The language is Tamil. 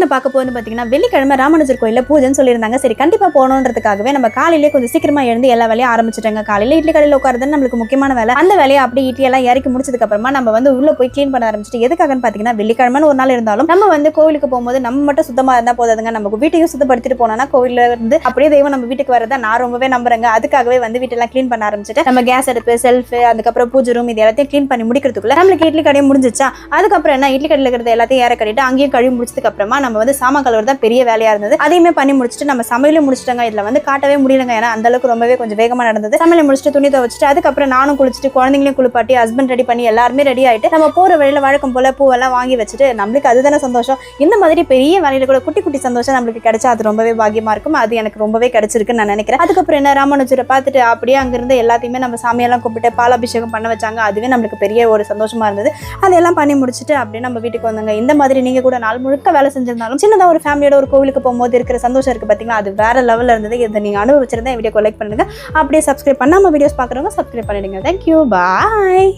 வீடியோல பார்க்க போது பாத்தீங்கன்னா வெள்ளிக்கிழமை ராமானுஜர் கோயில்ல பூஜைன்னு சொல்லியிருந்தாங்க. சரி கண்டிப்பா போகணுன்றதுக்காகவே நம்ம காலையிலேயே கொஞ்சம் சீக்கிரமா எழுந்து எல்லா வேலையும் ஆரம்பிச்சிட்டாங்க. காலையில இட்லி கடையில் உட்காருறது நம்மளுக்கு முக்கியமான வேலை. அந்த வேலையை அப்படியே இட்லி எல்லாம் இறக்கி முடிச்சதுக்கு அப்புறமா நம்ம வந்து உள்ள போய் கிளீன் பண்ண ஆரம்பிச்சிட்டு எதுக்காகன்னு பாத்தீங்கன்னா வெள்ளிக்கிழமைன்னு ஒரு நாள் இருந்தாலும் நம்ம வந்து கோவிலுக்கு போகும்போது நம்ம மட்டும் சுத்தமா இருந்தா போதாதுங்க. நம்ம வீட்டையும் சுத்தப்படுத்திட்டு போனோம்னா கோவில்ல இருந்து அப்படியே தெய்வம் நம்ம வீட்டுக்கு வரதா நான் ரொம்பவே நம்புறேங்க. அதுக்காகவே வந்து வீட்டெல்லாம் கிளீன் பண்ண ஆரம்பிச்சிட்டு நம்ம கேஸ் அடுப்பு செல்ஃப் அதுக்கப்புறம் பூஜை ரூம் இது எல்லாத்தையும் கிளீன் பண்ணி முடிக்கிறதுக்குள்ள நம்மளுக்கு இட்லி கடையும் முடிஞ்சிச்சா. அதுக்கப்புறம் என்ன இட்லி கடையில் இருக்கிறது எல்லாத்தையும் ஏற கட்டிட்டு அங்கேயும் கழுவி முடிச்சதுக்கு அப்புறமா நம்ம வந்து சாமான் கழுவுறது தான் பெரிய வேலையா இருந்தது. அதையுமே பண்ணி முடிச்சுட்டு நம்ம சமையலும் முடிச்சிட்டோங்க. இதுல வந்து காட்டவே முடியலங்க. ஏன்னா அந்த அளவுக்கு ரொம்பவே கொஞ்சம் வேகமா நடந்தது. சமையல முடிச்சுட்டு துணி துவைச்சிட்டு அதுக்கப்புறம் நானும் குளிச்சுட்டு குழந்தைங்களையும் குளிப்பாட்டி ஹஸ்பண்ட் ரெடி பண்ணி எல்லாருமே ரெடி ஆயிட்டு நம்ம போற வழியில வழக்கம் போல பூவெல்லாம் வாங்கி வச்சுட்டு நம்மளுக்கு அதுதானே சந்தோஷம். இந்த மாதிரி பெரிய வேலையில கூட குட்டி குட்டி சந்தோஷம் நம்மளுக்கு கிடைச்சா அது ரொம்பவே பாக்கியமா இருக்கும். அது எனக்கு ரொம்பவே கிடைச்சிருக்குன்னு நான் நினைக்கிறேன். அதுக்கப்புறம் என்ன ராமானுஜரை பார்த்துட்டு அப்படியே அங்கிருந்து எல்லாத்தையுமே நம்ம சாமியெல்லாம் கூப்பிட்டு பாலாபிஷேகம் பண்ண வச்சாங்க. அதுவே நம்மளுக்கு பெரிய ஒரு சந்தோஷமா இருந்தது. அதெல்லாம் பண்ணி முடிச்சுட்டு அப்படியே நம்ம வீட்டுக்கு வந்தாங்க. இந்த மாதிரி நீங்க கூட நாள் முழுக்க வேலை செஞ்சிருந்தாலும் சின்னதா ஒரு ஃபேமிலியோட ஒரு கோவிலுக்கு போகும்போது இருக்கிற சந்தோஷம் இருக்கு பாத்தீங்களா, அது வேற லெவல்ல இருந்தது. இதை நீங்க அனுபவிச்சிருந்தா வீடியோ லைக் பண்ணுங்க. அப்படியே சப்ஸ்கிரைப் பண்ணாம வீடியோஸ் பாக்குறவங்க சப்ஸ்கிரைப் பண்ணிடுங்க. தேங்க்யூ, பாய்.